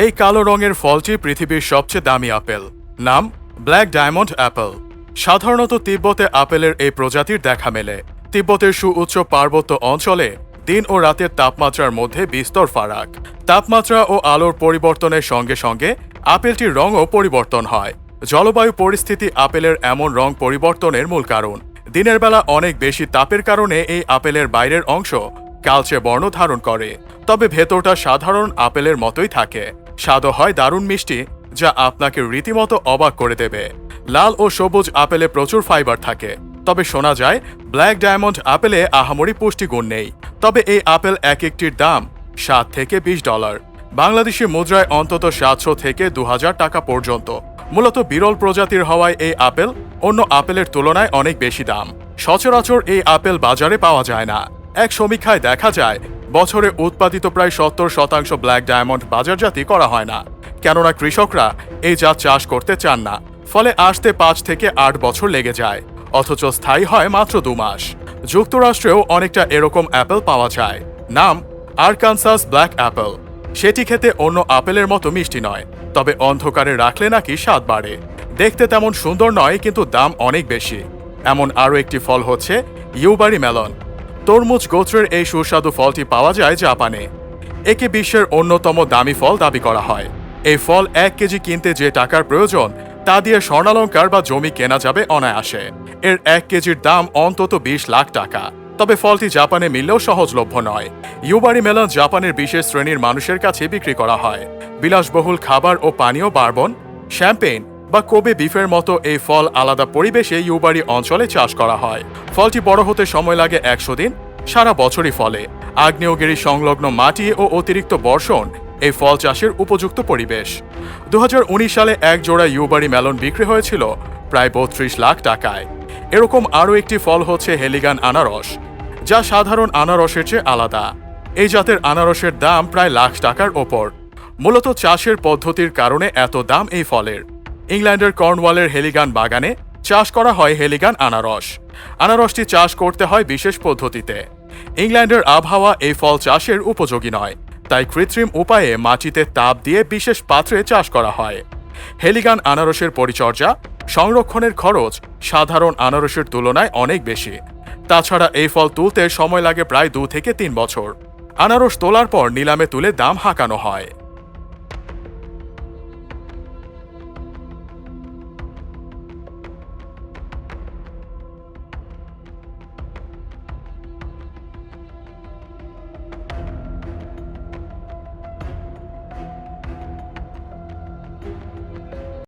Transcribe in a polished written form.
এই কালো রঙের ফলটি পৃথিবীর সবচেয়ে দামি আপেল। নাম ব্ল্যাক ডায়মন্ড অ্যাপেল। সাধারণত তিব্বতে আপেলের এই প্রজাতির দেখা মেলে। তিব্বতের সুউচ্চ পার্বত্য অঞ্চলে দিন ও রাতের তাপমাত্রার মধ্যে বিস্তর ফারাক। তাপমাত্রা ও আলোর পরিবর্তনের সঙ্গে সঙ্গে আপেলটির রঙও পরিবর্তন হয়। জলবায়ু পরিস্থিতি আপেলের এমন রং পরিবর্তনের মূল কারণ। দিনের বেলা অনেক বেশি তাপের কারণে এই আপেলের বাইরের অংশ কালচে বর্ণ ধারণ করে, তবে ভেতরটা সাধারণ আপেলের মতোই থাকে। স্বাদও হয় দারুণ মিষ্টি, যা আপনাকে রীতিমতো অবাক করে দেবে। লাল ও সবুজ আপেলে প্রচুর ফাইবার থাকে, তবে শোনা যায় ব্ল্যাক ডায়মন্ড আপেলে আহামরি পুষ্টিগুণ নেই। তবে এই আপেল এক একটির দাম $7 থেকে $20, বাংলাদেশি মুদ্রায় অন্তত 700 থেকে 2000 টাকা পর্যন্ত। মূলত বিরল প্রজাতির হওয়ায় এই আপেল অন্য আপেলের তুলনায় অনেক বেশি দাম। সচরাচর এই আপেল বাজারে পাওয়া যায় না। এক সমীক্ষায় দেখা যায় বছরে উৎপাদিত প্রায় 70% ব্ল্যাক ডায়মন্ড বাজারজাতি করা হয় না, কেননা কৃষকরা এই জাত চাষ করতে চান না। ফলে আসতে 5 থেকে 8 বছর লেগে যায়, অথচ স্থায়ী হয় মাত্র 2 মাস। যুক্তরাষ্ট্রেও অনেকটা এরকম অ্যাপেল পাওয়া যায়। নাম আরকানসাস ব্ল্যাক অ্যাপেল। সেটি খেতে অন্য আপেলের মতো মিষ্টি নয়, তবে অন্ধকারে রাখলে নাকি স্বাদ বাড়ে। দেখতে তেমন সুন্দর নয়, কিন্তু দাম অনেক বেশি। এমন আরও একটি ফল হচ্ছে ইউবারি মেলন। তরমুজ গোত্রের এই সুস্বাদু ফলটি পাওয়া যায় জাপানে। একে বিশ্বের অন্যতম দামি ফল দাবি করা হয়। এই ফল 1 কেজি কিনতে যে টাকার প্রয়োজন, তা দিয়ে স্বর্ণালঙ্কার বা জমি কেনা যাবে অনায়াসে। এর 1 কেজির দাম অন্তত 20 লাখ টাকা। তবে ফলটি জাপানে মিললেও সহজলভ্য নয়। ইউবারি মেলন জাপানের বিশেষ শ্রেণীর মানুষের কাছে বিক্রি করা হয়। বিলাসবহুল খাবার ও পানীয়, বারবন, শ্যাম্পেন বা কোবে বিফের মতো এই ফল আলাদা পরিবেশে ইউবারি অঞ্চলে চাষ করা হয়। ফলটি বড় হতে সময় লাগে 100 দিন। সারা বছরই ফলে। আগ্নেয়গিরি সংলগ্ন মাটি ও অতিরিক্ত বর্ষণ এই ফল চাষের উপযুক্ত পরিবেশ। 2019 সালে এক জোড়া ইউবারি মেলন বিক্রি হয়েছিল প্রায় 32 লাখ টাকায়। এরকম আরও একটি ফল হচ্ছে হেলিগান আনারস, যা সাধারণ আনারসের চেয়ে আলাদা। এই জাতের আনারসের দাম প্রায় লাখ টাকার ওপর। মূলত চাষের পদ্ধতির কারণে এত দাম এই ফলের। ইংল্যান্ডের কর্নওয়ালের হেলিগান বাগানে চাষ করা হয় হেলিগান আনারস। আনারসটি চাষ করতে হয় বিশেষ পদ্ধতিতে। ইংল্যান্ডের আবহাওয়া এই ফল চাষের উপযোগী নয়, তাই কৃত্রিম উপায়ে মাটিতে তাপ দিয়ে বিশেষ পাত্রে চাষ করা হয়। হেলিগান আনারসের পরিচর্যা, সংরক্ষণের খরচ সাধারণ আনারসের তুলনায় অনেক বেশি। তাছাড়া এই ফল তুলতে সময় লাগে প্রায় 2 থেকে 3 বছর। আনারস তোলার পর নিলামে তুলে দাম হাঁকানো হয়।